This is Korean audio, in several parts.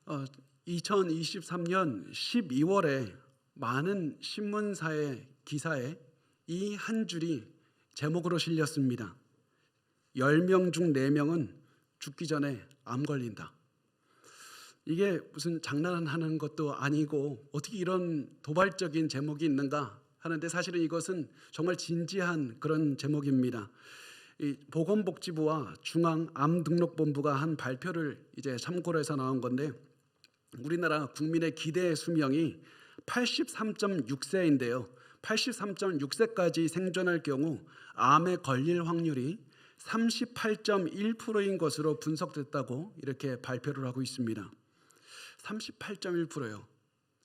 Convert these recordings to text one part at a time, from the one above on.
어, 2023년 12월에 많은 신문사의 기사에 이 한 줄이 제목으로 실렸습니다. 10명 중 4명은 죽기 전에 암 걸린다. 이게 무슨 장난하는 것도 아니고 어떻게 이런 도발적인 제목이 있는가 하는데, 사실은 이것은 정말 진지한 그런 제목입니다. 이 보건복지부와 중앙암등록본부가 한 발표를 이제 참고로 해서 나온 건데, 우리나라 국민의 기대 수명이 83.6세인데요. 83.6세까지 생존할 경우 암에 걸릴 확률이 38.1%인 것으로 분석됐다고 이렇게 발표를 하고 있습니다. 38.1%요.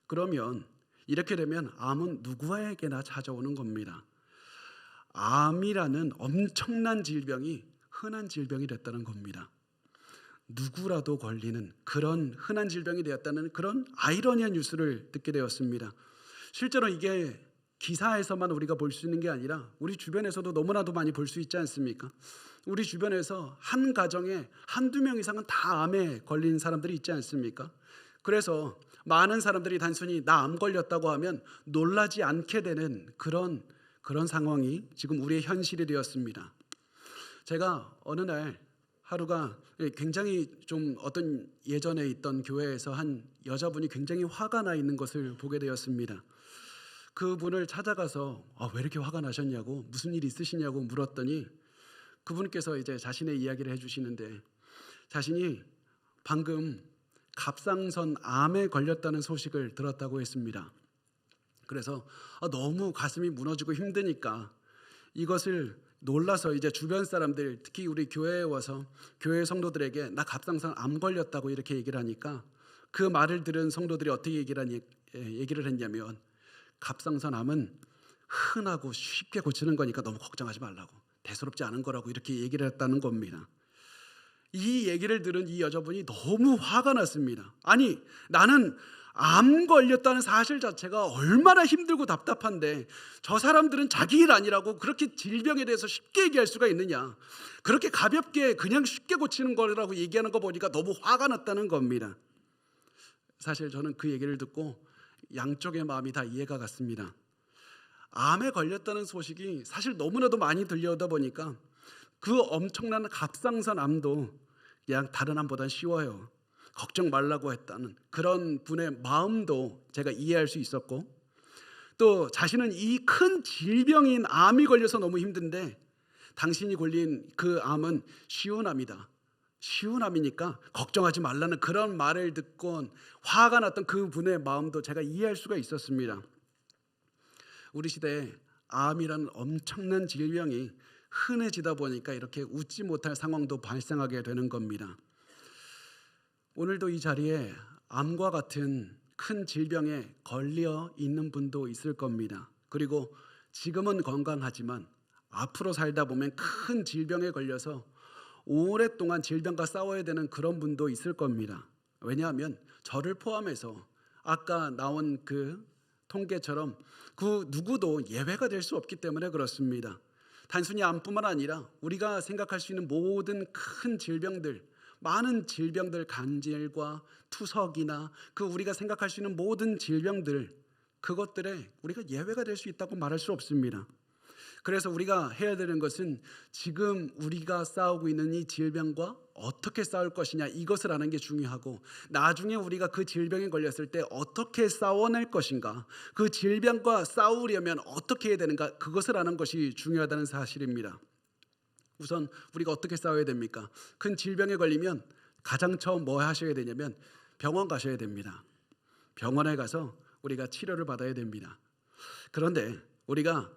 그러면 이렇게 되면 암은 누구에게나 찾아오는 겁니다. 암이라는 엄청난 질병이 흔한 질병이 됐다는 겁니다. 누구라도 걸리는 그런 흔한 질병이 되었다는 그런 아이러니한 뉴스를 듣게 되었습니다. 실제로 이게 기사에서만 우리가 볼 수 있는 게 아니라 우리 주변에서도 너무나도 많이 볼 수 있지 않습니까? 우리 주변에서 한 가정에 한두 명 이상은 다 암에 걸린 사람들이 있지 않습니까? 그래서 많은 사람들이 단순히 나 암 걸렸다고 하면 놀라지 않게 되는 그런 상황이 지금 우리의 현실이 되었습니다. 제가 어느 날 하루가 굉장히 좀 어떤 예전에 있던 교회에서 한 여자분이 굉장히 화가 나 있는 것을 보게 되었습니다. 그분을 찾아가서 왜 이렇게 화가 나셨냐고, 무슨 일 있으시냐고 물었더니 그분께서 이제 자신의 이야기를 해주시는데, 자신이 방금 갑상선 암에 걸렸다는 소식을 들었다고 했습니다. 그래서 너무 가슴이 무너지고 힘드니까 이것을 놀라서 이제 주변 사람들, 특히 우리 교회에 와서 교회 성도들에게 나 갑상선 암 걸렸다고 이렇게 얘기를 하니까, 그 말을 들은 성도들이 어떻게 얘기를 했냐면, 갑상선 암은 흔하고 쉽게 고치는 거니까 너무 걱정하지 말라고, 대수롭지 않은 거라고 이렇게 얘기를 했다는 겁니다. 이 얘기를 들은 이 여자분이 너무 화가 났습니다. 아니, 나는 암 걸렸다는 사실 자체가 얼마나 힘들고 답답한데 저 사람들은 자기 일 아니라고 그렇게 질병에 대해서 쉽게 얘기할 수가 있느냐, 그렇게 가볍게 그냥 쉽게 고치는 거라고 얘기하는 거 보니까 너무 화가 났다는 겁니다. 사실 저는 그 얘기를 듣고 양쪽의 마음이 다 이해가 갔습니다. 암에 걸렸다는 소식이 사실 너무나도 많이 들려오다 보니까 그 엄청난 갑상선 암도 그냥 다른 암보다는 쉬워요, 걱정 말라고 했다는 그런 분의 마음도 제가 이해할 수 있었고, 또 자신은 이 큰 질병인 암이 걸려서 너무 힘든데 당신이 걸린 그 암은 쉬운 암이다, 쉬운 암이니까 걱정하지 말라는 그런 말을 듣고 화가 났던 그 분의 마음도 제가 이해할 수가 있었습니다. 우리 시대에 암이라는 엄청난 질병이 흔해지다 보니까 이렇게 웃지 못할 상황도 발생하게 되는 겁니다. 오늘도 이 자리에 암과 같은 큰 질병에 걸려 있는 분도 있을 겁니다. 그리고 지금은 건강하지만 앞으로 살다 보면 큰 질병에 걸려서 오랫동안 질병과 싸워야 되는 그런 분도 있을 겁니다. 왜냐하면 저를 포함해서 아까 나온 그 통계처럼 그 누구도 예외가 될 수 없기 때문에 그렇습니다. 단순히 암뿐만 아니라 우리가 생각할 수 있는 모든 큰 질병들, 많은 질병들, 간질과 투석이나 그 우리가 생각할 수 있는 모든 질병들, 그것들에 우리가 예외가 될 수 있다고 말할 수 없습니다. 그래서 우리가 해야 되는 것은 지금 우리가 싸우고 있는 이 질병과 어떻게 싸울 것이냐, 이것을 아는 게 중요하고, 나중에 우리가 그 질병에 걸렸을 때 어떻게 싸워낼 것인가, 그 질병과 싸우려면 어떻게 해야 되는가, 그것을 아는 것이 중요하다는 사실입니다. 우선 우리가 어떻게 싸워야 됩니까? 큰 질병에 걸리면 가장 처음 뭐 하셔야 되냐면 병원 가셔야 됩니다. 병원에 가서 우리가 치료를 받아야 됩니다. 그런데 우리가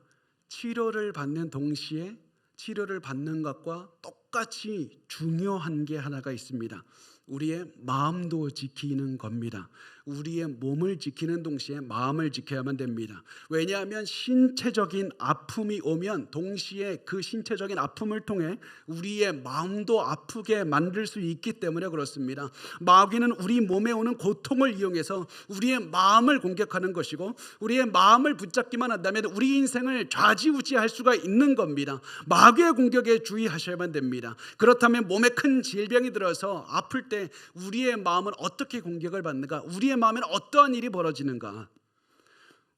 치료를 받는 동시에 치료를 받는 것과 똑같이 중요한 게 하나가 있습니다. 우리의 마음도 지키는 겁니다. 우리의 몸을 지키는 동시에 마음을 지켜야만 됩니다. 왜냐하면 신체적인 아픔이 오면 동시에 그 신체적인 아픔을 통해 우리의 마음도 아프게 만들 수 있기 때문에 그렇습니다. 마귀는 우리 몸에 오는 고통을 이용해서 우리의 마음을 공격하는 것이고, 우리의 마음을 붙잡기만 한다면 우리 인생을 좌지우지할 수가 있는 겁니다. 마귀의 공격에 주의하셔야만 됩니다. 그렇다면 몸에 큰 질병이 들어서 아플 때 우리의 마음은 어떻게 공격을 받는가? 우리의 마음에는 어떠한 일이 벌어지는가?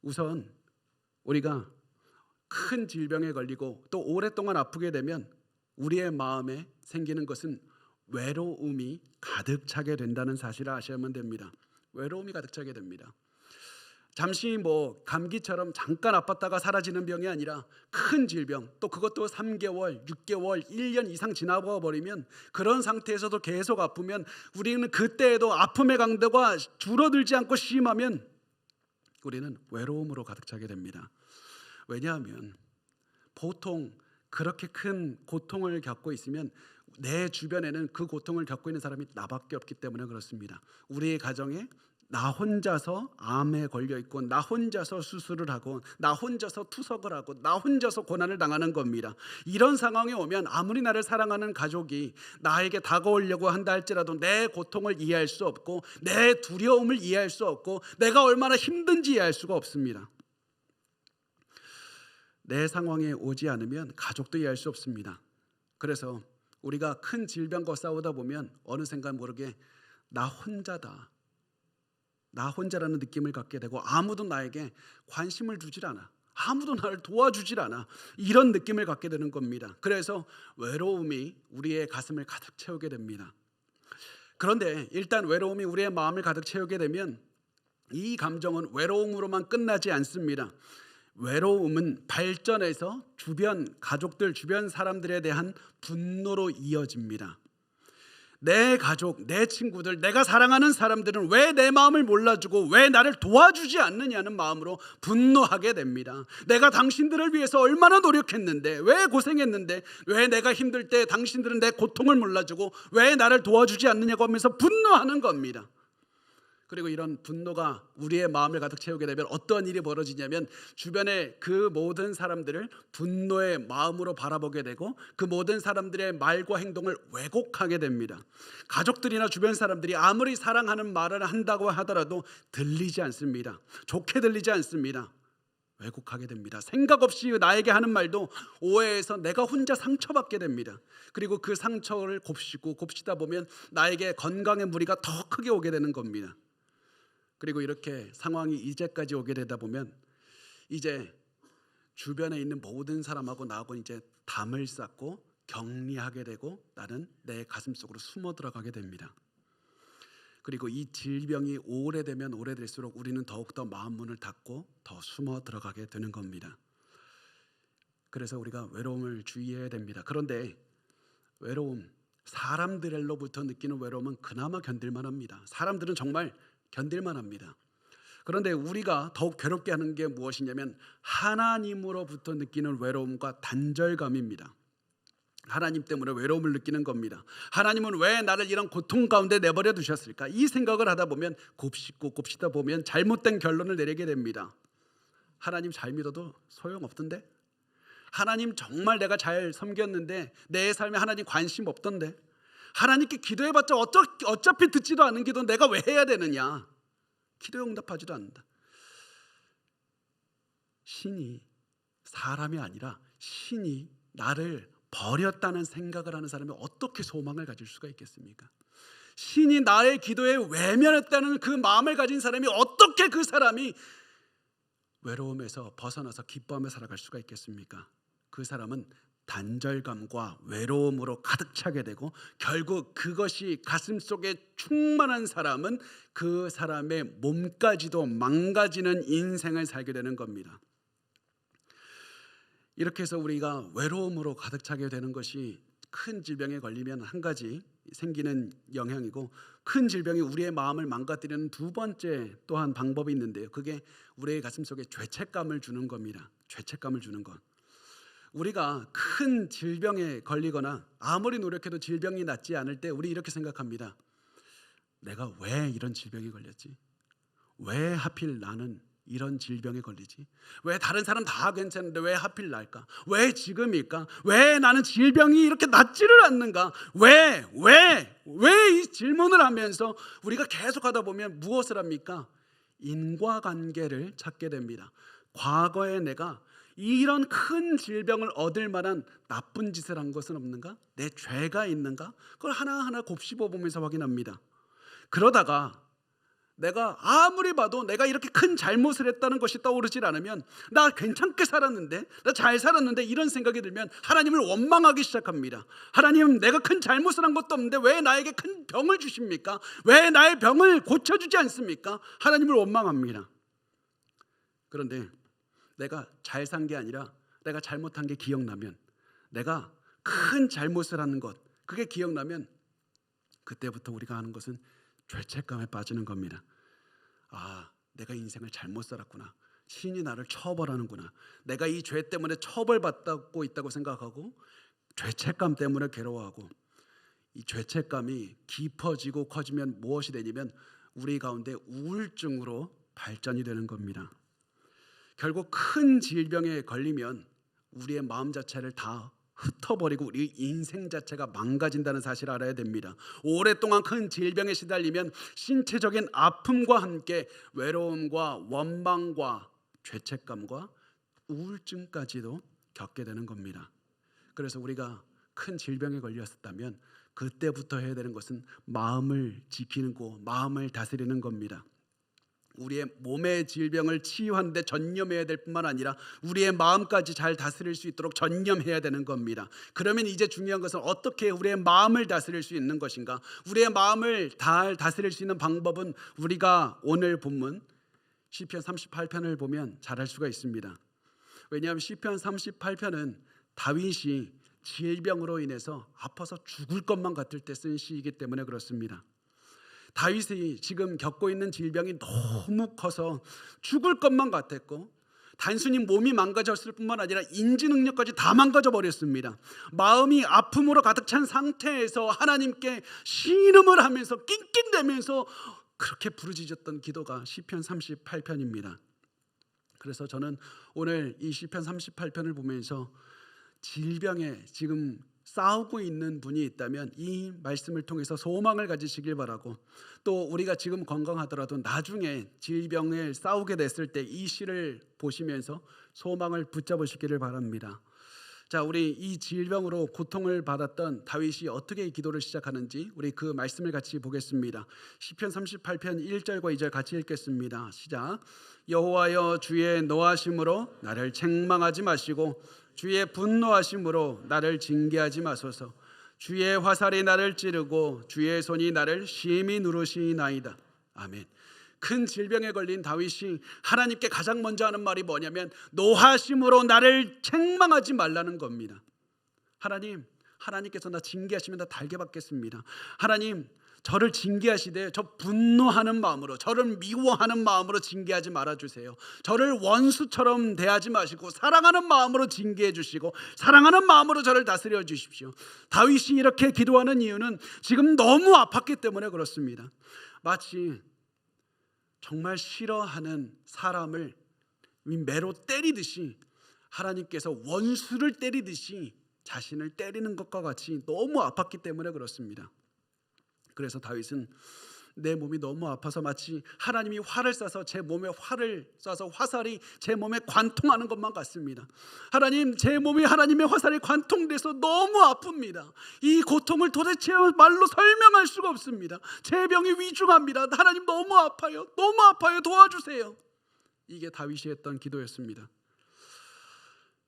우선 우리가 큰 질병에 걸리고 또 오랫동안 아프게 되면 우리의 마음에 생기는 것은 외로움이 가득 차게 된다는 사실을 아셔야만 됩니다. 외로움이 가득 차게 됩니다. 잠시 감기처럼 잠깐 아팠다가 사라지는 병이 아니라 큰 질병, 또 그것도 3개월, 6개월, 1년 이상 지나가 버리면, 그런 상태에서도 계속 아프면, 우리는 그때에도 아픔의 강도가 줄어들지 않고 심하면 우리는 외로움으로 가득 차게 됩니다. 왜냐하면 보통 그렇게 큰 고통을 겪고 있으면 내 주변에는 그 고통을 겪고 있는 사람이 나밖에 없기 때문에 그렇습니다. 우리의 가정에 나 혼자서 암에 걸려 있고, 나 혼자서 수술을 하고, 나 혼자서 투석을 하고, 나 혼자서 고난을 당하는 겁니다. 이런 상황에 오면 아무리 나를 사랑하는 가족이 나에게 다가오려고 한다 할지라도 내 고통을 이해할 수 없고, 내 두려움을 이해할 수 없고, 내가 얼마나 힘든지 이해할 수가 없습니다. 내 상황에 오지 않으면 가족도 이해할 수 없습니다. 그래서 우리가 큰 질병과 싸우다 보면 어느 순간 모르게 나 혼자다, 나 혼자라는 느낌을 갖게 되고, 아무도 나에게 관심을 주질 않아, 아무도 나를 도와주질 않아, 이런 느낌을 갖게 되는 겁니다. 그래서 외로움이 우리의 가슴을 가득 채우게 됩니다. 그런데 일단 외로움이 우리의 마음을 가득 채우게 되면 이 감정은 외로움으로만 끝나지 않습니다. 외로움은 발전해서 주변 가족들, 주변 사람들에 대한 분노로 이어집니다. 내 가족, 내 친구들, 내가 사랑하는 사람들은 왜 내 마음을 몰라주고 왜 나를 도와주지 않느냐는 마음으로 분노하게 됩니다. 내가 당신들을 위해서 얼마나 노력했는데, 왜 고생했는데, 왜 내가 힘들 때 당신들은 내 고통을 몰라주고 왜 나를 도와주지 않느냐고 하면서 분노하는 겁니다. 그리고 이런 분노가 우리의 마음을 가득 채우게 되면 어떤 일이 벌어지냐면, 주변의 그 모든 사람들을 분노의 마음으로 바라보게 되고, 그 모든 사람들의 말과 행동을 왜곡하게 됩니다. 가족들이나 주변 사람들이 아무리 사랑하는 말을 한다고 하더라도 들리지 않습니다. 좋게 들리지 않습니다. 왜곡하게 됩니다. 생각 없이 나에게 하는 말도 오해해서 내가 혼자 상처받게 됩니다. 그리고 그 상처를 곱시다 보면 나에게 건강의 무리가 더 크게 오게 되는 겁니다. 그리고 이렇게 상황이 이제까지 오게 되다 보면 이제 주변에 있는 모든 사람하고 나하고 이제 담을 쌓고 격리하게 되고, 나는 내 가슴 속으로 숨어 들어가게 됩니다. 그리고 이 질병이 오래되면 오래될수록 우리는 더욱더 마음 문을 닫고 더 숨어 들어가게 되는 겁니다. 그래서 우리가 외로움을 주의해야 됩니다. 그런데 외로움, 사람들로부터 느끼는 외로움은 그나마 견딜만 합니다. 사람들은 정말 견딜만 합니다. 그런데 우리가 더욱 괴롭게 하는 게 무엇이냐면 하나님으로부터 느끼는 외로움과 단절감입니다. 하나님 때문에 외로움을 느끼는 겁니다. 하나님은 왜 나를 이런 고통 가운데 내버려 두셨을까? 이 생각을 하다 보면 곱씹다 보면 잘못된 결론을 내리게 됩니다. 하나님 잘 믿어도 소용없던데? 하나님 정말 내가 잘 섬겼는데 내 삶에 하나님 관심 없던데? 하나님께 기도해봤자 어차피 듣지도 않는 기도 내가 왜 해야 되느냐? 기도에 응답하지도 않는다. 신이, 사람이 아니라 신이 나를 버렸다는 생각을 하는 사람이 어떻게 소망을 가질 수가 있겠습니까? 신이 나의 기도에 외면했다는 그 마음을 가진 사람이 어떻게 그 사람이 외로움에서 벗어나서 기뻐하며 살아갈 수가 있겠습니까? 그 사람은 단절감과 외로움으로 가득 차게 되고, 결국 그것이 가슴속에 충만한 사람은 그 사람의 몸까지도 망가지는 인생을 살게 되는 겁니다. 이렇게 해서 우리가 외로움으로 가득 차게 되는 것이 큰 질병에 걸리면 한 가지 생기는 영향이고, 큰 질병이 우리의 마음을 망가뜨리는 두 번째 또한 방법이 있는데요, 그게 우리의 가슴속에 죄책감을 주는 겁니다. 죄책감을 주는 것. 우리가 큰 질병에 걸리거나 아무리 노력해도 질병이 낫지 않을 때 우리 이렇게 생각합니다. 내가 왜 이런 질병에 걸렸지? 왜 하필 나는 이런 질병에 걸리지? 왜 다른 사람 다 괜찮은데 왜 하필 날까? 왜 지금일까? 왜 나는 질병이 이렇게 낫지를 않는가? 왜 이 질문을 하면서 우리가 계속하다 보면 무엇을 합니까? 인과관계를 찾게 됩니다. 과거에 내가 이런 큰 질병을 얻을 만한 나쁜 짓을 한 것은 없는가? 내 죄가 있는가? 그걸 하나하나 곱씹어 보면서 확인합니다. 그러다가 내가 아무리 봐도 내가 이렇게 큰 잘못을 했다는 것이 떠오르질 않으면, 나 괜찮게 살았는데, 나 잘 살았는데, 이런 생각이 들면 하나님을 원망하기 시작합니다. 하나님, 내가 큰 잘못을 한 것도 없는데 왜 나에게 큰 병을 주십니까? 왜 나의 병을 고쳐주지 않습니까? 하나님을 원망합니다. 그런데 내가 잘 산 게 아니라 내가 잘못한 게 기억나면, 내가 큰 잘못을 하는 것, 그게 기억나면 그때부터 우리가 하는 것은 죄책감에 빠지는 겁니다. 아, 내가 인생을 잘못 살았구나. 신이 나를 처벌하는구나. 내가 이 죄 때문에 처벌받고 있다고 생각하고 죄책감 때문에 괴로워하고, 이 죄책감이 깊어지고 커지면 무엇이 되냐면 우리 가운데 우울증으로 발전이 되는 겁니다. 결국 큰 질병에 걸리면 우리의 마음 자체를 다 흩어버리고 우리 인생 자체가 망가진다는 사실을 알아야 됩니다. 오랫동안 큰 질병에 시달리면 신체적인 아픔과 함께 외로움과 원망과 죄책감과 우울증까지도 겪게 되는 겁니다. 그래서 우리가 큰 질병에 걸렸었다면 그때부터 해야 되는 것은 마음을 지키는 거, 마음을 다스리는 겁니다. 우리의 몸의 질병을 치유하는데 전념해야 될 뿐만 아니라 우리의 마음까지 잘 다스릴 수 있도록 전념해야 되는 겁니다. 그러면 이제 중요한 것은 어떻게 우리의 마음을 다스릴 수 있는 것인가? 우리의 마음을 잘 다스릴 수 있는 방법은 우리가 오늘 본문 시편 38편을 보면 잘 알 수가 있습니다. 왜냐하면 시편 38편은 다윗이 질병으로 인해서 아파서 죽을 것만 같을 때 쓴 시이기 때문에 그렇습니다. 다윗이 지금 겪고 있는 질병이 너무 커서 죽을 것만 같았고, 단순히 몸이 망가졌을 뿐만 아니라 인지 능력까지 다 망가져 버렸습니다. 마음이 아픔으로 가득 찬 상태에서 하나님께 신음을 하면서 낑낑대면서 그렇게 부르짖었던 기도가 시편 38편입니다. 그래서 저는 오늘 이 시편 38편을 보면서 질병에 지금 싸우고 있는 분이 있다면 이 말씀을 통해서 소망을 가지시길 바라고, 또 우리가 지금 건강하더라도 나중에 질병에 싸우게 됐을 때 이 시를 보시면서 소망을 붙잡으시기를 바랍니다. 자, 우리 이 질병으로 고통을 받았던 다윗이 어떻게 기도를 시작하는지 우리 그 말씀을 같이 보겠습니다. 시편 38편 1절과 2절 같이 읽겠습니다. 시작. 여호와여, 주의 노하심으로 나를 책망하지 마시고 주의 분노하심으로 나를 징계하지 마소서. 주의 화살이 나를 찌르고 주의 손이 나를 심히 누르시나이다. 아멘. 큰 질병에 걸린 다윗이 하나님께 가장 먼저 하는 말이 뭐냐면 노하심으로 나를 책망하지 말라는 겁니다. 하나님께서 나 징계하시면 나 달게 받겠습니다. 하나님, 저를 징계하시되 저 분노하는 마음으로, 저를 미워하는 마음으로 징계하지 말아주세요. 저를 원수처럼 대하지 마시고 사랑하는 마음으로 징계해 주시고 사랑하는 마음으로 저를 다스려 주십시오. 다윗이 이렇게 기도하는 이유는 지금 너무 아팠기 때문에 그렇습니다. 마치 정말 싫어하는 사람을 매로 때리듯이, 하나님께서 원수를 때리듯이 자신을 때리는 것과 같이 너무 아팠기 때문에 그렇습니다. 그래서 다윗은 내 몸이 너무 아파서 마치 하나님이 활을 쏴서 제 몸에 활을 쏴서 화살이 제 몸에 관통하는 것만 같습니다. 하나님, 제 몸이 하나님의 화살이 관통돼서 너무 아픕니다. 이 고통을 도대체 말로 설명할 수가 없습니다. 제 병이 위중합니다. 하나님, 너무 아파요. 너무 아파요. 도와주세요. 이게 다윗이 했던 기도였습니다.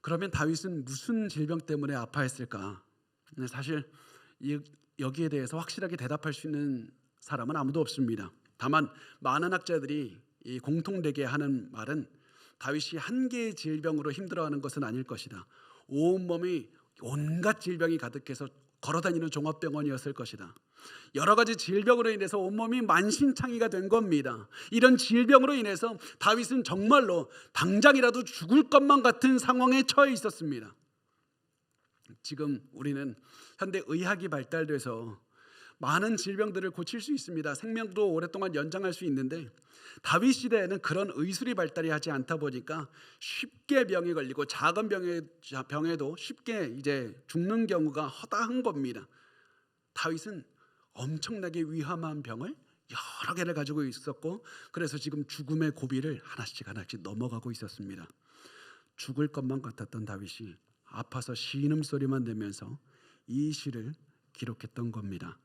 그러면 다윗은 무슨 질병 때문에 아파했을까? 사실 여기에 대해서 확실하게 대답할 수 있는 사람은 아무도 없습니다. 다만 많은 학자들이 공통되게 하는 말은 다윗이 한 개의 질병으로 힘들어하는 것은 아닐 것이다. 온몸이 온갖 질병이 가득해서 걸어다니는 종합병원이었을 것이다. 여러 가지 질병으로 인해서 온몸이 만신창이가 된 겁니다. 이런 질병으로 인해서 다윗은 정말로 당장이라도 죽을 것만 같은 상황에 처해 있었습니다. 지금 우리는 현대 의학이 발달돼서 많은 질병들을 고칠 수 있습니다. 생명도 오랫동안 연장할 수 있는데 다윗 시대에는 그런 의술이 발달이 하지 않다 보니까 쉽게 병이 걸리고 작은 병에도 쉽게 이제 죽는 경우가 허다한 겁니다. 다윗은 엄청나게 위험한 병을 여러 개를 가지고 있었고 그래서 지금 죽음의 고비를 하나씩 넘어가고 있었습니다. 죽을 것만 같았던 다윗이 아파서 신음소리만 내면서 이 시를 기록했던 겁니다.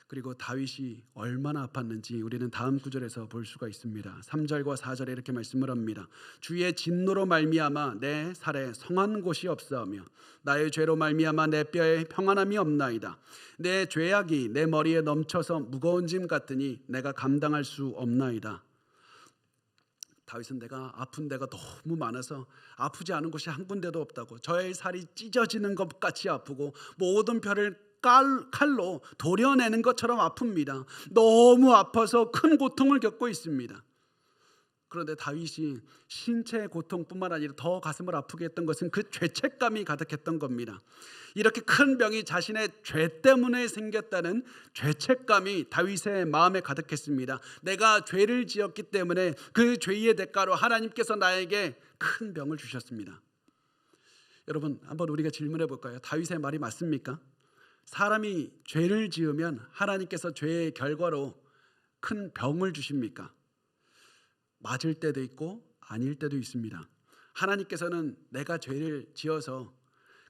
그리고 다윗이 얼마나 아팠는지 우리는 다음 구절에서 볼 수가 있습니다. 3절과 4절에 이렇게 말씀을 합니다. 주의 진노로 말미암아 내 살에 성한 곳이 없사오며 나의 죄로 말미암아 내 뼈에 평안함이 없나이다. 내 죄악이 내 머리에 넘쳐서 무거운 짐 같으니 내가 감당할 수 없나이다. 다윗은 내가 아픈 데가 너무 많아서 아프지 않은 곳이 한 군데도 없다고, 저의 살이 찢어지는 것 같이 아프고 모든 뼈를 칼로 도려내는 것처럼 아픕니다. 너무 아파서 큰 고통을 겪고 있습니다. 그런데 다윗이 신체의 고통뿐만 아니라 더 가슴을 아프게 했던 것은 그 죄책감이 가득했던 겁니다. 이렇게 큰 병이 자신의 죄 때문에 생겼다는 죄책감이 다윗의 마음에 가득했습니다. 내가 죄를 지었기 때문에 그 죄의 대가로 하나님께서 나에게 큰 병을 주셨습니다. 여러분, 한번 우리가 질문해 볼까요? 다윗의 말이 맞습니까? 사람이 죄를 지으면 하나님께서 죄의 결과로 큰 병을 주십니까? 맞을 때도 있고 아닐 때도 있습니다. 하나님께서는 내가 죄를 지어서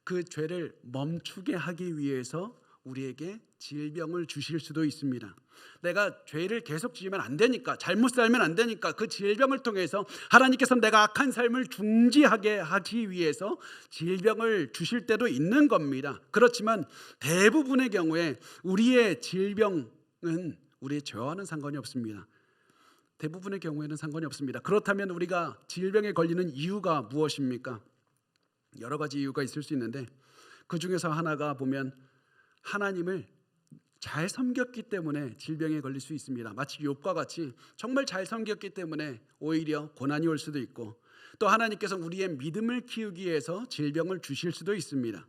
그 죄를 멈추게 하기 위해서 우리에게 질병을 주실 수도 있습니다. 내가 죄를 계속 지으면 안 되니까, 잘못 살면 안 되니까 그 질병을 통해서 하나님께서 내가 악한 삶을 중지하게 하기 위해서 질병을 주실 때도 있는 겁니다. 그렇지만 대부분의 경우에 우리의 질병은 우리의 죄와는 상관이 없습니다. 대부분의 경우에는 상관이 없습니다. 그렇다면 우리가 질병에 걸리는 이유가 무엇입니까? 여러 가지 이유가 있을 수 있는데 그 중에서 하나가 보면 하나님을 잘 섬겼기 때문에 질병에 걸릴 수 있습니다. 마치 욥과 같이 정말 잘 섬겼기 때문에 오히려 고난이 올 수도 있고, 또 하나님께서 우리의 믿음을 키우기 위해서 질병을 주실 수도 있습니다.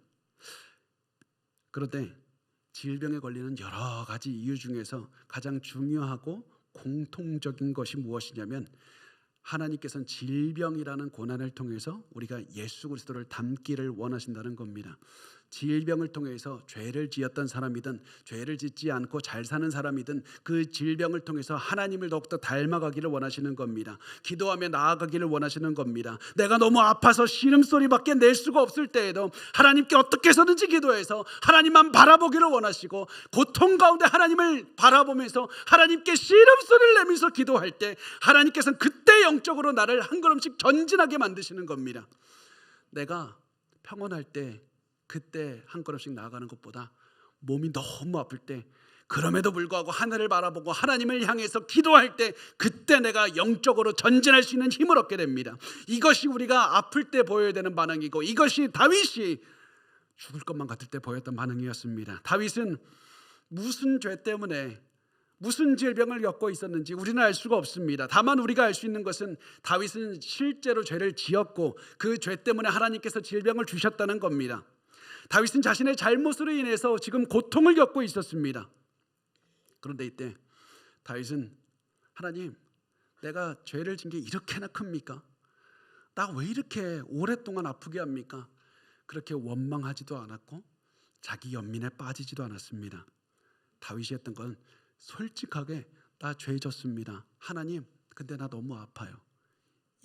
그런데 질병에 걸리는 여러 가지 이유 중에서 가장 중요하고 공통적인 것이 무엇이냐면 하나님께서는 질병이라는 고난을 통해서 우리가 예수 그리스도를 닮기를 원하신다는 겁니다. 질병을 통해서 죄를 지었던 사람이든 죄를 짓지 않고 잘 사는 사람이든 그 질병을 통해서 하나님을 더욱더 닮아가기를 원하시는 겁니다. 기도하며 나아가기를 원하시는 겁니다. 내가 너무 아파서 신음소리밖에 낼 수가 없을 때에도 하나님께 어떻게 해서든지 기도해서 하나님만 바라보기를 원하시고, 고통 가운데 하나님을 바라보면서 하나님께 신음소리를 내면서 기도할 때 하나님께서는 그때 영적으로 나를 한 걸음씩 전진하게 만드시는 겁니다. 내가 평온할 때 그때 한 걸음씩 나아가는 것보다 몸이 너무 아플 때 그럼에도 불구하고 하늘을 바라보고 하나님을 향해서 기도할 때 그때 내가 영적으로 전진할 수 있는 힘을 얻게 됩니다. 이것이 우리가 아플 때 보여야 되는 반응이고, 이것이 다윗이 죽을 것만 같을 때 보였던 반응이었습니다. 다윗은 무슨 죄 때문에 무슨 질병을 겪고 있었는지 우리는 알 수가 없습니다. 다만 우리가 알 수 있는 것은 다윗은 실제로 죄를 지었고 그 죄 때문에 하나님께서 질병을 주셨다는 겁니다. 다윗은 자신의 잘못으로 인해서 지금 고통을 겪고 있었습니다. 그런데 이때 다윗은 하나님, 내가 죄를 진 게 이렇게나 큽니까? 나 왜 이렇게 오랫동안 아프게 합니까? 그렇게 원망하지도 않았고 자기 연민에 빠지지도 않았습니다. 다윗이 했던 건 솔직하게 나 죄 졌습니다. 하나님, 근데 나 너무 아파요.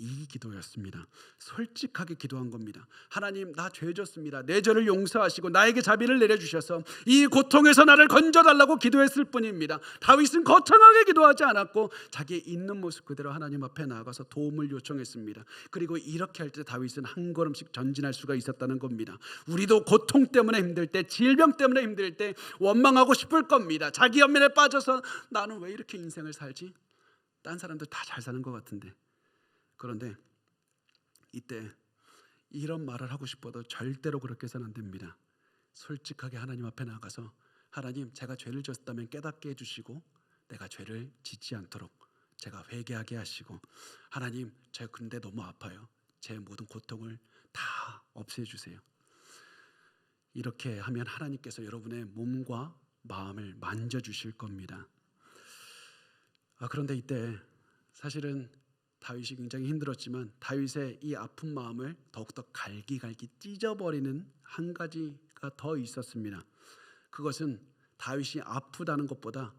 이 기도였습니다. 솔직하게 기도한 겁니다. 하나님, 나 죄 졌습니다. 내 죄를 용서하시고 나에게 자비를 내려주셔서 이 고통에서 나를 건져달라고 기도했을 뿐입니다. 다윗은 거창하게 기도하지 않았고 자기의 있는 모습 그대로 하나님 앞에 나아가서 도움을 요청했습니다. 그리고 이렇게 할 때 다윗은 한 걸음씩 전진할 수가 있었다는 겁니다. 우리도 고통 때문에 힘들 때, 질병 때문에 힘들 때 원망하고 싶을 겁니다. 자기 연민에 빠져서 나는 왜 이렇게 인생을 살지? 딴 사람들 다 잘 사는 것 같은데. 그런데 이때 이런 말을 하고 싶어도 절대로 그렇게 해서는 안 됩니다. 솔직하게 하나님 앞에 나가서 하나님, 제가 죄를 졌다면 깨닫게 해주시고 내가 죄를 짓지 않도록 제가 회개하게 하시고, 하나님, 제가 근데 너무 아파요. 제 모든 고통을 다 없애주세요. 이렇게 하면 하나님께서 여러분의 몸과 마음을 만져주실 겁니다. 그런데 이때 사실은 다윗이 굉장히 힘들었지만 다윗의 이 아픈 마음을 더욱더 갈기갈기 찢어버리는 한 가지가 더 있었습니다. 그것은 다윗이 아프다는 것보다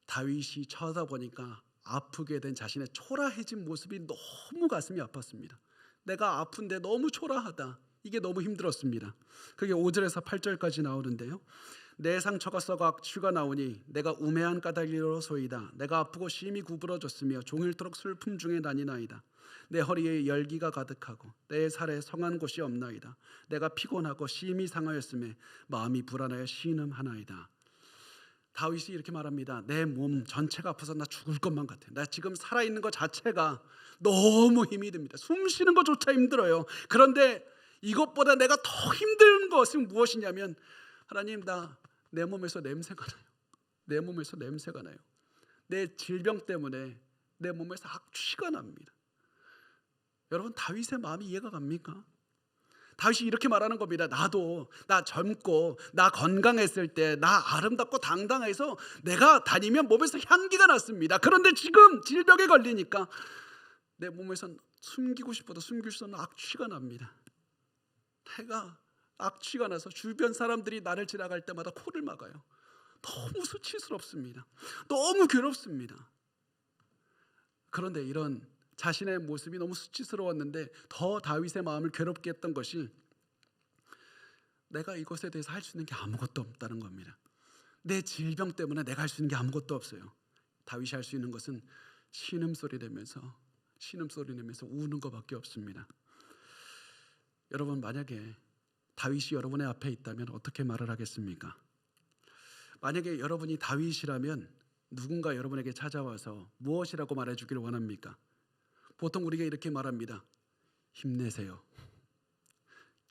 다윗이 쳐다보니까 아프게 된 자신의 초라해진 모습이 너무 가슴이 아팠습니다. 내가 아픈데 너무 초라하다. 이게 너무 힘들었습니다. 그게 5절에서 8절까지 나오는데요. 내 상처가 썩어 악취가 나오니 내가 우매한 까닭이로소이다. 내가 아프고 심히 구부러졌으며 종일토록 슬픔 중에 다니나이다. 내 허리에 열기가 가득하고 내 살에 성한 곳이 없나이다. 내가 피곤하고 심히 상하였음에 마음이 불안하여 신음하나이다. 다윗이 이렇게 말합니다. 내 몸 전체가 아파서 나 죽을 것만 같아. 나 지금 살아있는 것 자체가 너무 힘이 듭니다. 숨 쉬는 것조차 힘들어요. 그런데 이것보다 내가 더 힘든 것은 무엇이냐면 하나님, 내 몸에서 냄새가 나요. 내 몸에서 냄새가 나요. 내 질병 때문에 내 몸에서 악취가 납니다. 여러분, 다윗의 마음이 이해가 갑니까? 다윗이 이렇게 말하는 겁니다. 나 젊고 나 건강했을 때 나 아름답고 당당해서 내가 다니면 몸에서 향기가 났습니다. 그런데 지금 질병에 걸리니까 내 몸에서 숨기고 싶어도 숨길 수 없는 악취가 납니다. 내가 악취가 나서 주변 사람들이 나를 지나갈 때마다 코를 막아요. 너무 수치스럽습니다. 너무 괴롭습니다. 그런데 이런 자신의 모습이 너무 수치스러웠는데 더 다윗의 마음을 괴롭게 했던 것이 내가 이것에 대해서 할 수 있는 게 아무것도 없다는 겁니다. 내 질병 때문에 내가 할 수 있는 게 아무것도 없어요. 다윗이 할 수 있는 것은 신음소리 내면서 우는 것밖에 없습니다. 여러분, 만약에 다윗이 여러분의 앞에 있다면 어떻게 말을 하겠습니까? 만약에 여러분이 다윗이라면 누군가 여러분에게 찾아와서 무엇이라고 말해주기를 원합니까? 보통 우리가 이렇게 말합니다. 힘내세요.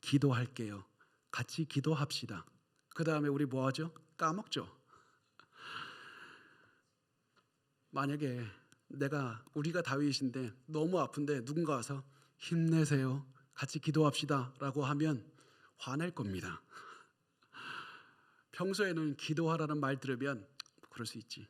기도할게요. 같이 기도합시다. 그 다음에 우리 뭐 하죠? 까먹죠. 만약에 우리가 다윗인데 너무 아픈데 누군가 와서 힘내세요. 같이 기도합시다 라고 하면 화낼 겁니다. 평소에는 기도하라는 말 들으면 그럴 수 있지.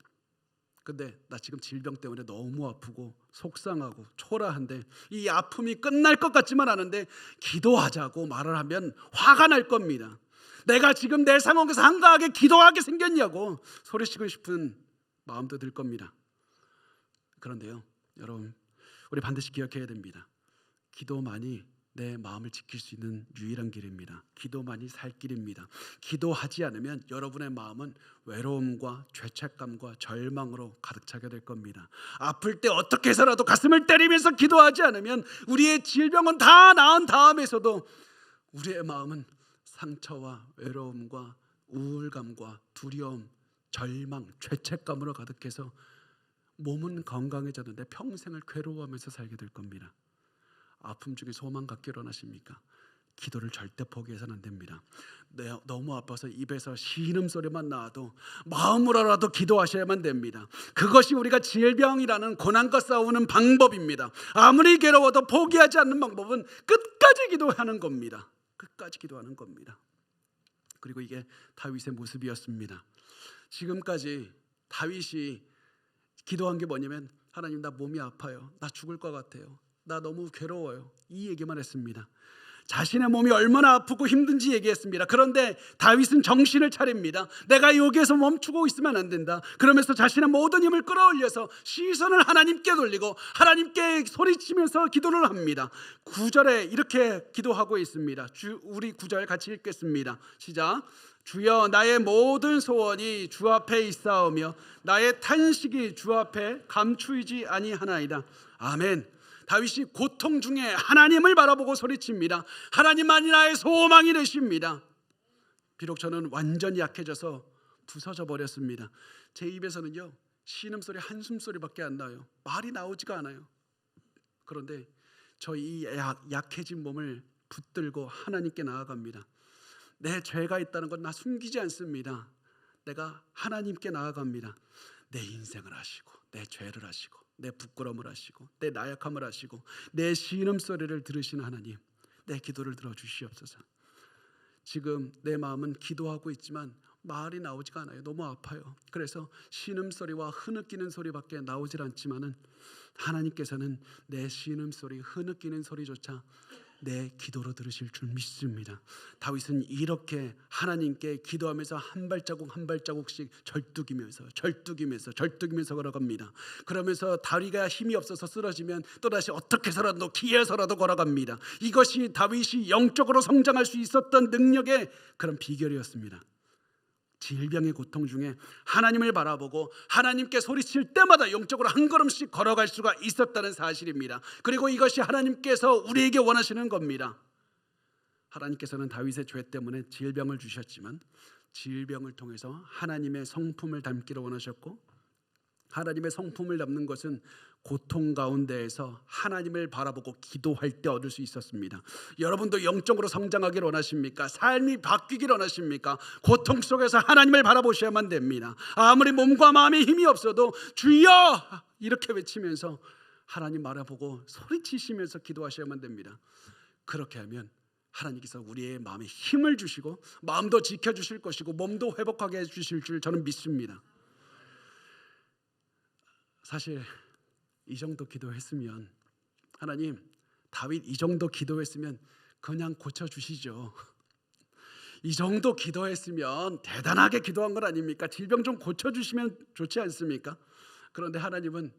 근데 나 지금 질병 때문에 너무 아프고 속상하고 초라한데 이 아픔이 끝날 것 같지만 않은데 기도하자고 말을 하면 화가 날 겁니다. 내가 지금 내 상황에서 한가하게 기도하게 생겼냐고 소리치고 싶은 마음도 들 겁니다. 그런데요, 여러분, 우리 반드시 기억해야 됩니다. 기도만이 내 마음을 지킬 수 있는 유일한 길입니다. 기도만이 살 길입니다. 기도하지 않으면 여러분의 마음은 외로움과 죄책감과 절망으로 가득 차게 될 겁니다. 아플 때 어떻게 해서라도 가슴을 때리면서 기도하지 않으면 우리의 질병은 다 나은 다음에서도 우리의 마음은 상처와 외로움과 우울감과 두려움, 절망, 죄책감으로 가득해서 몸은 건강해졌는데 평생을 괴로워하면서 살게 될 겁니다. 아픔 중에 소망 갖기로 원하십니까? 기도를 절대 포기해서는 안 됩니다. 너무 아파서 입에서 신음소리만 나와도 마음으로라도 기도하셔야만 됩니다. 그것이 우리가 질병이라는 고난과 싸우는 방법입니다. 아무리 괴로워도 포기하지 않는 방법은 끝까지 기도하는 겁니다. 끝까지 기도하는 겁니다. 그리고 이게 다윗의 모습이었습니다. 지금까지 다윗이 기도한 게 뭐냐면 하나님, 나 몸이 아파요. 나 죽을 것 같아요. 나 너무 괴로워요. 이 얘기만 했습니다. 자신의 몸이 얼마나 아프고 힘든지 얘기했습니다. 그런데 다윗은 정신을 차립니다. 내가 여기에서 멈추고 있으면 안 된다. 그러면서 자신의 모든 힘을 끌어올려서 시선을 하나님께 돌리고 하나님께 소리치면서 기도를 합니다. 9절에 이렇게 기도하고 있습니다. 우리 9절 같이 읽겠습니다. 시작. 주여, 나의 모든 소원이 주 앞에 있사오며 나의 탄식이 주 앞에 감추이지 아니하나이다. 아멘. 다윗이 고통 중에 하나님을 바라보고 소리칩니다. 하나님만이 나의 소망이 되십니다. 비록 저는 완전히 약해져서 부서져 버렸습니다. 제 입에서는요, 신음소리, 한숨소리밖에 안 나요. 말이 나오지가 않아요. 그런데 저 이 약해진 몸을 붙들고 하나님께 나아갑니다. 내 죄가 있다는 건 나 숨기지 않습니다. 내가 하나님께 나아갑니다. 내 인생을 아시고 내 죄를 아시고 내 부끄러움을 아시고 내 나약함을 아시고 내 신음소리를 들으시는 하나님, 내 기도를 들어주시옵소서. 지금 내 마음은 기도하고 있지만 말이 나오지가 않아요. 너무 아파요. 그래서 신음소리와 흐느끼는 소리밖에 나오질 않지만은 하나님께서는 내 신음소리, 흐느끼는 소리조차 내 기도로 들으실 줄 믿습니다. 다윗은 이렇게 하나님께 기도하면서 한 발자국 한 발자국씩 절뚝이면서 걸어갑니다. 그러면서 다리가 힘이 없어서 쓰러지면 또다시 어떻게 해서라도 기어서라도 걸어갑니다. 이것이 다윗이 영적으로 성장할 수 있었던 능력의 그런 비결이었습니다. 질병의 고통 중에 하나님을 바라보고 하나님께 소리칠 때마다 영적으로 한 걸음씩 걸어갈 수가 있었다는 사실입니다. 그리고 이것이 하나님께서 우리에게 원하시는 겁니다. 하나님께서는 다윗의 죄 때문에 질병을 주셨지만 질병을 통해서 하나님의 성품을 담기를 원하셨고, 하나님의 성품을 담는 것은 고통 가운데에서 하나님을 바라보고 기도할 때 얻을 수 있었습니다. 여러분도 영적으로 성장하기를 원하십니까? 삶이 바뀌기를 원하십니까? 고통 속에서 하나님을 바라보셔야만 됩니다. 아무리 몸과 마음에 힘이 없어도 주여 이렇게 외치면서 하나님 바라보고 소리치시면서 기도하셔야만 됩니다. 그렇게 하면 하나님께서 우리의 마음에 힘을 주시고 마음도 지켜주실 것이고 몸도 회복하게 해주실 줄 저는 믿습니다. 사실 이 정도 기도했으면, 하나님 다윗 이 정도 기도했으면 그냥 고쳐주시죠. 이 정도 기도했으면 대단하게 기도한 건 아닙니까? 질병 좀 고쳐주시면 좋지 않습니까? 그런데 하나님은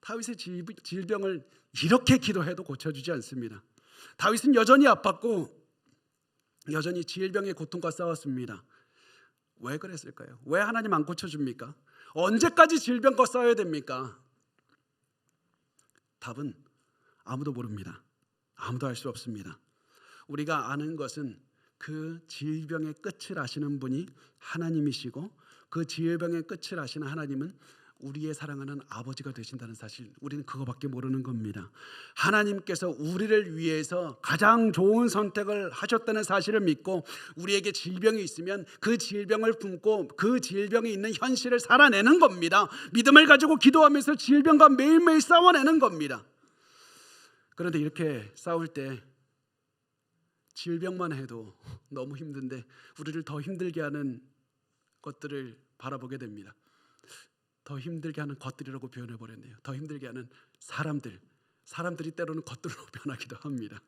다윗의 질병을 이렇게 기도해도 고쳐주지 않습니다. 다윗은 여전히 아팠고 여전히 질병의 고통과 싸웠습니다. 왜 그랬을까요? 왜 하나님 안 고쳐줍니까? 언제까지 질병과 싸워야 됩니까? 답은 아무도 모릅니다. 아무도 알 수 없습니다. 우리가 아는 것은 그 질병의 끝을 아시는 분이 하나님이시고, 그 질병의 끝을 아시는 하나님은 우리의 사랑하는 아버지가 되신다는 사실, 우리는 그거밖에 모르는 겁니다. 하나님께서 우리를 위해서 가장 좋은 선택을 하셨다는 사실을 믿고, 우리에게 질병이 있으면 그 질병을 품고 그 질병에 있는 현실을 살아내는 겁니다. 믿음을 가지고 기도하면서 질병과 매일매일 싸워내는 겁니다. 그런데 이렇게 싸울 때 질병만 해도 너무 힘든데 우리를 더 힘들게 하는 것들을 바라보게 됩니다. 더 힘들게 하는 것들이라고 표현해 버렸네요. 더 힘들게 하는 사람들이 때로는 것들로 변하기도 합니다.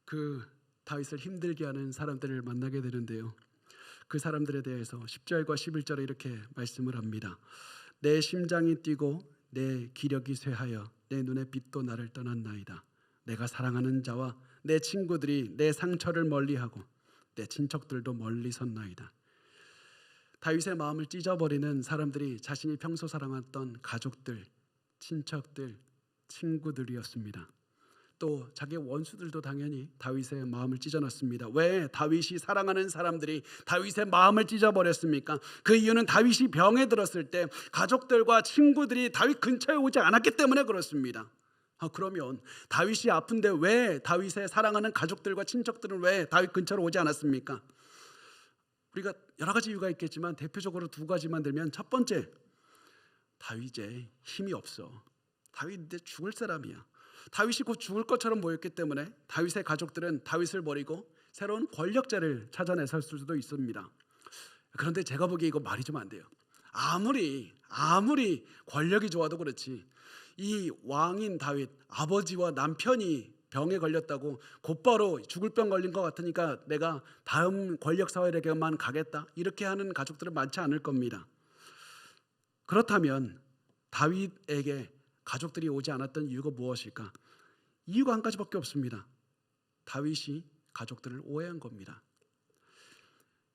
그 다윗을 힘들게 하는 사람들을 만나게 되는데요, 그 사람들에 대해서 10절과 11절에 이렇게 말씀을 합니다. 내 심장이 뛰고 내 기력이 쇠하여 내 눈의 빛도 나를 떠났나이다. 내가 사랑하는 자와 내 친구들이 내 상처를 멀리하고 내 친척들도 멀리 섰나이다. 다윗의 마음을 찢어버리는 사람들이 자신이 평소 사랑했던 가족들, 친척들, 친구들이었습니다. 또 자기의 원수들도 당연히 다윗의 마음을 찢어놨습니다. 왜 다윗이 사랑하는 사람들이 다윗의 마음을 찢어버렸습니까? 그 이유는 다윗이 병에 들었을 때 가족들과 친구들이 다윗 근처에 오지 않았기 때문에 그렇습니다. 그러면 다윗이 아픈데 왜 다윗의 사랑하는 가족들과 친척들은 왜 다윗 근처로 오지 않았습니까? 우리가 여러 가지 이유가 있겠지만 대표적으로 두 가지만 들면, 첫 번째, 다윗에 힘이 없어. 다윗 이제 죽을 사람이야. 다윗이 곧 죽을 것처럼 보였기 때문에 다윗의 가족들은 다윗을 버리고 새로운 권력자를 찾아 나설 수도 있습니다. 그런데 제가 보기에 이거 말이 좀 안 돼요. 아무리 권력이 좋아도 그렇지, 이 왕인 다윗 아버지와 남편이 병에 걸렸다고 곧바로 죽을 병 걸린 것 같으니까 내가 다음 권력 사회에게만 가겠다, 이렇게 하는 가족들은 많지 않을 겁니다. 그렇다면 다윗에게 가족들이 오지 않았던 이유가 무엇일까? 이유가 한 가지밖에 없습니다. 다윗이 가족들을 오해한 겁니다.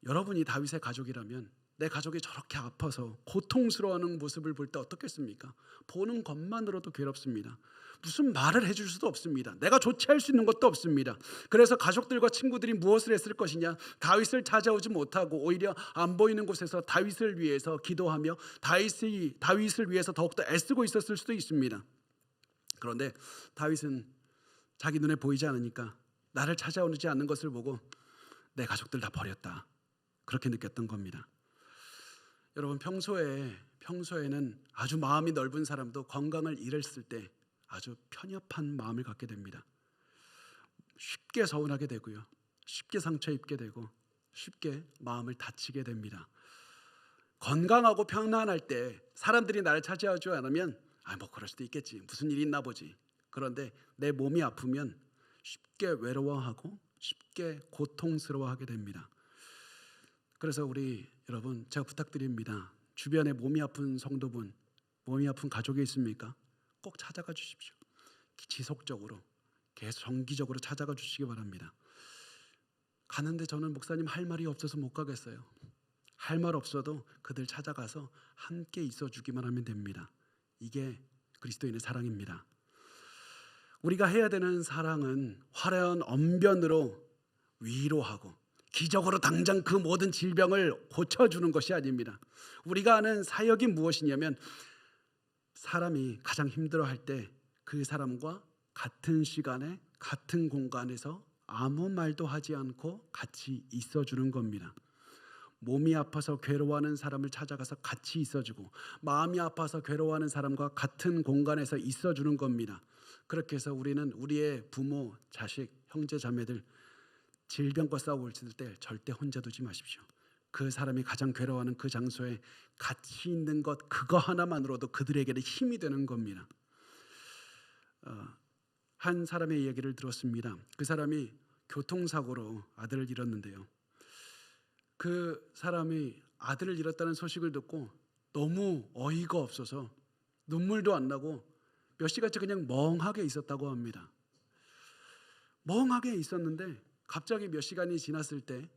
여러분이 다윗의 가족이라면 내 가족이 저렇게 아파서 고통스러워하는 모습을 볼 때 어떻겠습니까? 보는 것만으로도 괴롭습니다. 무슨 말을 해줄 수도 없습니다. 내가 조치할 수 있는 것도 없습니다. 그래서 가족들과 친구들이 무엇을 했을 것이냐? 다윗을 찾아오지 못하고 오히려 안 보이는 곳에서 다윗을 위해서 기도하며 다윗을 위해서 더욱더 애쓰고 있었을 수도 있습니다. 그런데 다윗은 자기 눈에 보이지 않으니까, 나를 찾아오지 않는 것을 보고 내 가족들 다 버렸다, 그렇게 느꼈던 겁니다. 여러분, 평소에는 아주 마음이 넓은 사람도 건강을 잃었을 때 아주 편협한 마음을 갖게 됩니다. 쉽게 서운하게 되고요, 쉽게 상처 입게 되고 쉽게 마음을 다치게 됩니다. 건강하고 평안할 때 사람들이 나를 찾아오지 않으면 뭐 그럴 수도 있겠지, 무슨 일이 있나 보지. 그런데 내 몸이 아프면 쉽게 외로워하고 쉽게 고통스러워하게 됩니다. 그래서 우리 여러분, 제가 부탁드립니다. 주변에 몸이 아픈 성도분, 몸이 아픈 가족이 있습니까? 꼭 찾아가 주십시오. 지속적으로, 계속 정기적으로 찾아가 주시기 바랍니다. 가는데 저는 목사님 할 말이 없어서 못 가겠어요. 할 말 없어도 그들 찾아가서 함께 있어 주기만 하면 됩니다. 이게 그리스도인의 사랑입니다. 우리가 해야 되는 사랑은 화려한 언변으로 위로하고 기적으로 당장 그 모든 질병을 고쳐주는 것이 아닙니다. 우리가 하는 사역이 무엇이냐면, 사람이 가장 힘들어할 때 그 사람과 같은 시간에 같은 공간에서 아무 말도 하지 않고 같이 있어주는 겁니다. 몸이 아파서 괴로워하는 사람을 찾아가서 같이 있어주고, 마음이 아파서 괴로워하는 사람과 같은 공간에서 있어주는 겁니다. 그렇게 해서 우리는 우리의 부모, 자식, 형제, 자매들 질병과 싸우고 있을 때 절대 혼자 두지 마십시오. 그 사람이 가장 괴로워하는 그 장소에 같이 있는 것, 그거 하나만으로도 그들에게는 힘이 되는 겁니다. 한 사람의 얘기를 들었습니다. 그 사람이 교통사고로 아들을 잃었는데요, 그 사람이 아들을 잃었다는 소식을 듣고 너무 어이가 없어서 눈물도 안 나고 몇 시간째 그냥 멍하게 있었다고 합니다. 멍하게 있었는데 갑자기 몇 시간이 지났을 때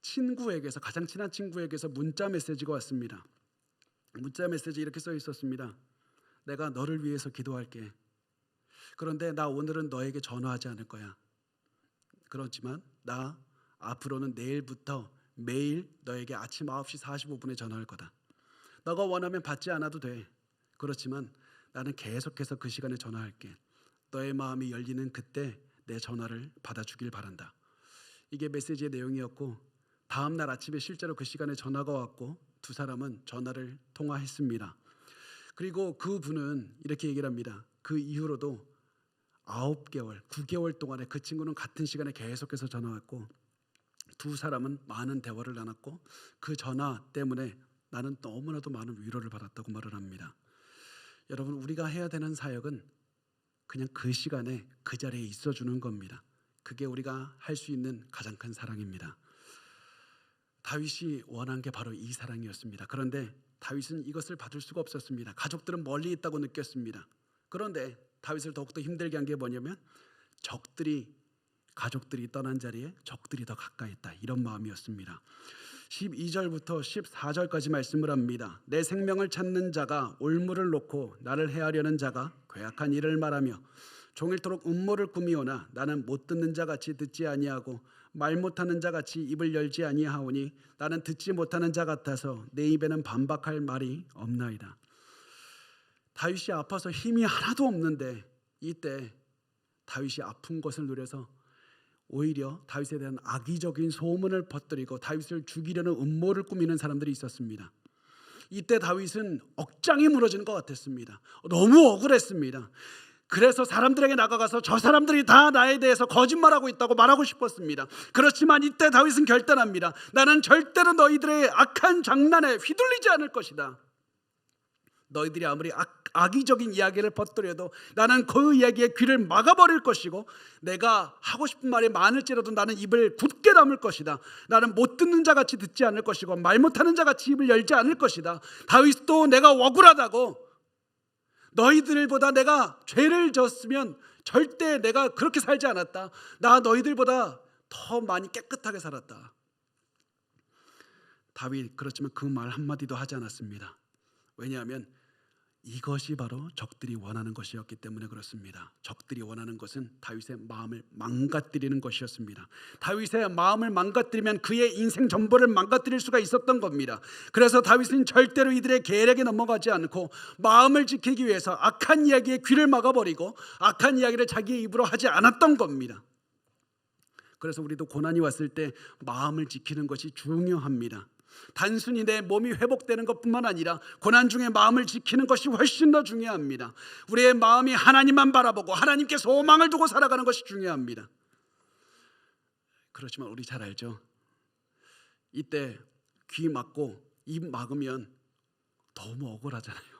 친구에게서, 가장 친한 친구에게서 문자 메시지가 왔습니다. 문자 메시지 이렇게 써 있었습니다. 내가 너를 위해서 기도할게. 그런데 나 오늘은 너에게 전화하지 않을 거야. 그렇지만 나 앞으로는 내일부터 매일 너에게 아침 9시 45분에 전화할 거다. 너가 원하면 받지 않아도 돼. 그렇지만 나는 계속해서 그 시간에 전화할게. 너의 마음이 열리는 그때 내 전화를 받아주길 바란다. 이게 메시지의 내용이었고, 다음 날 아침에 실제로 그 시간에 전화가 왔고 두 사람은 전화를 통화했습니다. 그리고 그 분은 이렇게 얘기를 합니다. 그 이후로도 9개월, 9개월 동안에 그 친구는 같은 시간에 계속해서 전화했고, 두 사람은 많은 대화를 나눴고, 그 전화 때문에 나는 너무나도 많은 위로를 받았다고 말을 합니다. 여러분, 우리가 해야 되는 사역은 그냥 그 시간에 그 자리에 있어주는 겁니다. 그게 우리가 할 수 있는 가장 큰 사랑입니다. 다윗이 원한 게 바로 이 사랑이었습니다. 그런데 다윗은 이것을 받을 수가 없었습니다. 가족들은 멀리 있다고 느꼈습니다. 그런데 다윗을 더욱더 힘들게 한 게 뭐냐면, 가족들이 떠난 자리에 적들이 더 가까이 있다, 이런 마음이었습니다. 12절부터 14절까지 말씀을 합니다. 내 생명을 찾는 자가 올무를 놓고 나를 해하려는 자가 괴악한 일을 말하며 종일토록 음모를 꾸미오나 나는 못 듣는 자같이 듣지 아니하고 말 못하는 자같이 입을 열지 아니하오니 나는 듣지 못하는 자 같아서 내 입에는 반박할 말이 없나이다. 다윗이 아파서 힘이 하나도 없는데 이때 다윗이 아픈 것을 노려서 오히려 다윗에 대한 악의적인 소문을 퍼뜨리고 다윗을 죽이려는 음모를 꾸미는 사람들이 있었습니다. 이때 다윗은 억장이 무너지는 것 같았습니다. 너무 억울했습니다. 그래서 사람들에게 나가가서 저 사람들이 다 나에 대해서 거짓말하고 있다고 말하고 싶었습니다. 그렇지만 이때 다윗은 결단합니다. 나는 절대로 너희들의 악한 장난에 휘둘리지 않을 것이다. 너희들이 아무리 악의적인 이야기를 퍼뜨려도 나는 그 이야기에 귀를 막아버릴 것이고, 내가 하고 싶은 말이 많을지라도 나는 입을 굳게 담을 것이다. 나는 못 듣는 자같이 듣지 않을 것이고 말 못하는 자같이 입을 열지 않을 것이다. 다윗도 내가 억울하다고, 너희들보다 내가 죄를 졌으면 절대 내가 그렇게 살지 않았다. 나 너희들보다 더 많이 깨끗하게 살았다. 다윗 그렇지만 그 말 한마디도 하지 않았습니다. 왜냐하면 이것이 바로 적들이 원하는 것이었기 때문에 그렇습니다. 적들이 원하는 것은 다윗의 마음을 망가뜨리는 것이었습니다. 다윗의 마음을 망가뜨리면 그의 인생 전부를 망가뜨릴 수가 있었던 겁니다. 그래서 다윗은 절대로 이들의 계략에 넘어가지 않고 마음을 지키기 위해서 악한 이야기에 귀를 막아버리고 악한 이야기를 자기의 입으로 하지 않았던 겁니다. 그래서 우리도 고난이 왔을 때 마음을 지키는 것이 중요합니다. 단순히 내 몸이 회복되는 것뿐만 아니라 고난 중에 마음을 지키는 것이 훨씬 더 중요합니다. 우리의 마음이 하나님만 바라보고 하나님께 소망을 두고 살아가는 것이 중요합니다. 그렇지만 우리 잘 알죠. 이때 귀 막고 입 막으면 너무 억울하잖아요.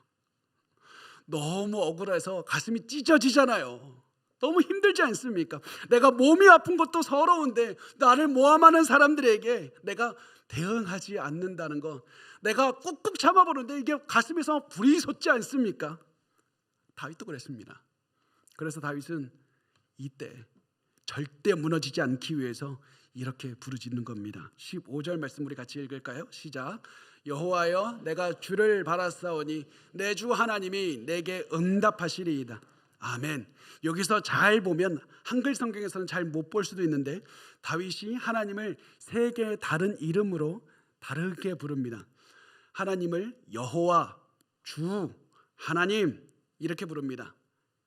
너무 억울해서 가슴이 찢어지잖아요. 너무 힘들지 않습니까? 내가 몸이 아픈 것도 서러운데 나를 모함하는 사람들에게 내가 대응하지 않는다는 거, 내가 꾹꾹 참아보는데 이게 가슴에서 불이 솟지 않습니까? 다윗도 그랬습니다. 그래서 다윗은 이때 절대 무너지지 않기 위해서 이렇게 부르짖는 겁니다. 15절 말씀 우리 같이 읽을까요? 시작. 여호와여, 내가 주를 바라사오니 내 주 하나님이 내게 응답하시리이다. 아멘. 여기서 잘 보면 한글 성경에서는 잘 못 볼 수도 있는데 다윗이 하나님을 세 개의 다른 이름으로 다르게 부릅니다. 하나님을 여호와, 주, 하나님 이렇게 부릅니다.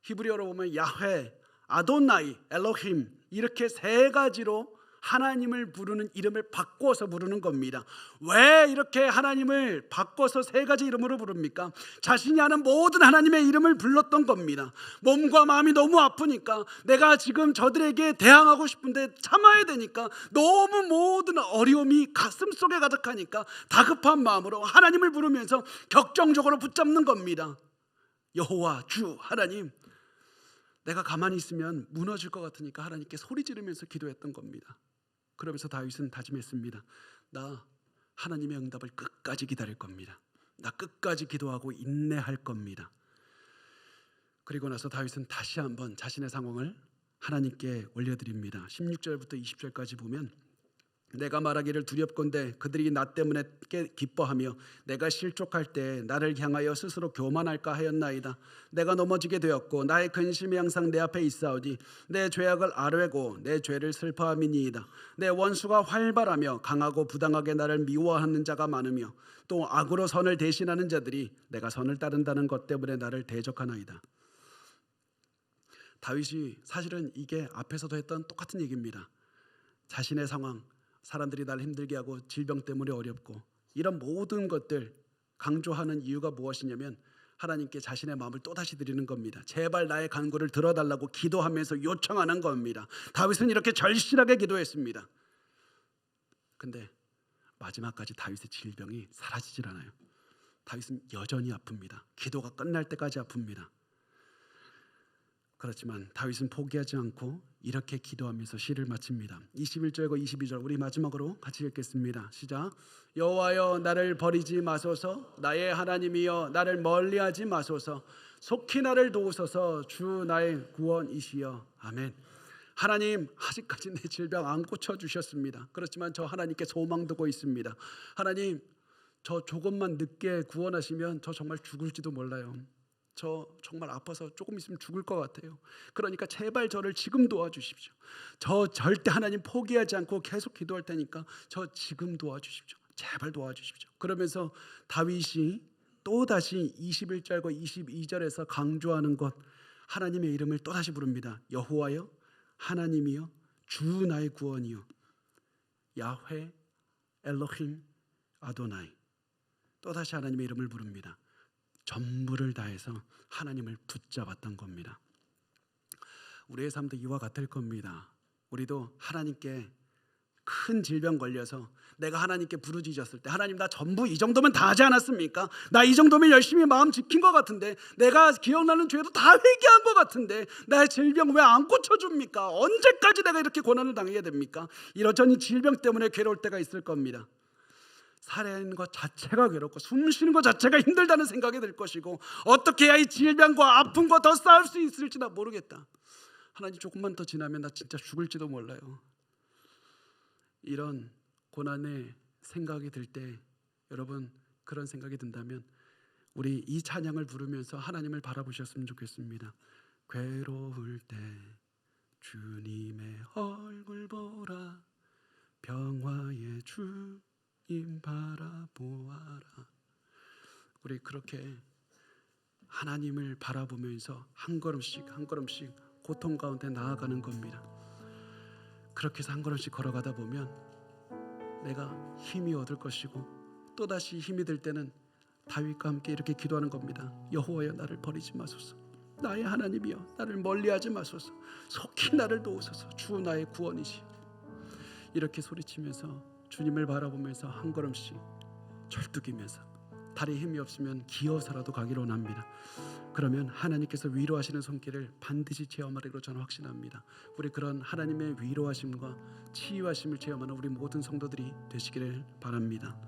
히브리어로 보면 야훼, 아도나이, 엘로힘 이렇게 세 가지로 하나님을 부르는 이름을 바꿔서 부르는 겁니다. 왜 이렇게 하나님을 바꿔서 세 가지 이름으로 부릅니까? 자신이 아는 모든 하나님의 이름을 불렀던 겁니다. 몸과 마음이 너무 아프니까, 내가 지금 저들에게 대항하고 싶은데 참아야 되니까, 너무 모든 어려움이 가슴속에 가득하니까 다급한 마음으로 하나님을 부르면서 격정적으로 붙잡는 겁니다. 여호와, 주, 하나님. 내가 가만히 있으면 무너질 것 같으니까 하나님께 소리 지르면서 기도했던 겁니다. 그러면서 다윗은 다짐했습니다. 나 하나님의 응답을 끝까지 기다릴 겁니다. 나 끝까지 기도하고 인내할 겁니다. 그리고 나서 다윗은 다시 한번 자신의 상황을 하나님께 올려드립니다. 16절부터 20절까지 보면, 내가 말하기를 두렵건대 그들이 나 때문에 기뻐하며 내가 실족할 때 나를 향하여 스스로 교만할까 하였나이다. 내가 넘어지게 되었고 나의 근심이 항상 내 앞에 있사오니 내 죄악을 아뢰고 내 죄를 슬퍼함이니이다. 내 원수가 활발하며 강하고 부당하게 나를 미워하는 자가 많으며 또 악으로 선을 대신하는 자들이 내가 선을 따른다는 것 때문에 나를 대적하나이다. 다윗이 사실은 이게 앞에서도 했던 똑같은 얘기입니다. 자신의 상황, 사람들이 날 힘들게 하고 질병 때문에 어렵고 이런 모든 것들 강조하는 이유가 무엇이냐면 하나님께 자신의 마음을 또다시 드리는 겁니다. 제발 나의 간구를 들어달라고 기도하면서 요청하는 겁니다. 다윗은 이렇게 절실하게 기도했습니다. 근데 마지막까지 다윗의 질병이 사라지질 않아요. 다윗은 여전히 아픕니다. 기도가 끝날 때까지 아픕니다. 그렇지만 다윗은 포기하지 않고 이렇게 기도하면서 시를 마칩니다. 21절과 22절 우리 마지막으로 같이 읽겠습니다. 시작. 여호와여, 나를 버리지 마소서. 나의 하나님이여, 나를 멀리하지 마소서. 속히 나를 도우소서. 주 나의 구원이시여. 아멘. 하나님, 아직까지 내 질병 안 고쳐주셨습니다. 그렇지만 저 하나님께 소망 두고 있습니다. 하나님, 저 조금만 늦게 구원하시면 저 정말 죽을지도 몰라요. 저 정말 아파서 조금 있으면 죽을 것 같아요. 그러니까 제발 저를 지금 도와주십시오. 저 절대 하나님 포기하지 않고 계속 기도할 테니까 저 지금 도와주십시오. 제발 도와주십시오. 그러면서 다윗이 또다시 21절과 22절에서 강조하는 것, 하나님의 이름을 또다시 부릅니다. 여호와여, 하나님이여, 주 나의 구원이여. 야훼, 엘로힘, 아도나이. 또다시 하나님의 이름을 부릅니다. 전부를 다해서 하나님을 붙잡았던 겁니다. 우리의 삶도 이와 같을 겁니다. 우리도 하나님께 큰 질병 걸려서 내가 하나님께 부르짖었을 때, 하나님 나 전부 이 정도면 다 하지 않았습니까? 나 이 정도면 열심히 마음 지킨 것 같은데, 내가 기억나는 죄도 다 회개한 것 같은데 나의 질병 왜 안 고쳐줍니까? 언제까지 내가 이렇게 고난을 당해야 됩니까? 이러저니 질병 때문에 괴로울 때가 있을 겁니다. 살아있는 것 자체가 괴롭고 숨 쉬는 것 자체가 힘들다는 생각이 들 것이고, 어떻게 해야 이 질병과 아픔과 더 싸울 수 있을지 나 모르겠다. 하나님 조금만 더 지나면 나 진짜 죽을지도 몰라요. 이런 고난의 생각이 들 때, 여러분 그런 생각이 든다면 우리 이 찬양을 부르면서 하나님을 바라보셨으면 좋겠습니다. 괴로울 때 주님의 얼굴 보라, 평화의 주 바라보아라. 우리 그렇게 하나님을 바라보면서 한 걸음씩 한 걸음씩 고통 가운데 나아가는 겁니다. 그렇게 해서 한 걸음씩 걸어가다 보면 내가 힘이 얻을 것이고, 또다시 힘이 들 때는 다윗과 함께 이렇게 기도하는 겁니다. 여호와여, 나를 버리지 마소서. 나의 하나님이여, 나를 멀리하지 마소서. 속히 나를 도우소서. 주 나의 구원이시여. 이렇게 소리치면서 주님을 바라보면서 한 걸음씩 절뚝이면서 다리에 힘이 없으면 기어서라도 가기로 합니다. 그러면 하나님께서 위로하시는 손길을 반드시 체험하리로 저는 확신합니다. 우리 그런 하나님의 위로하심과 치유하심을 체험하는 우리 모든 성도들이 되시기를 바랍니다.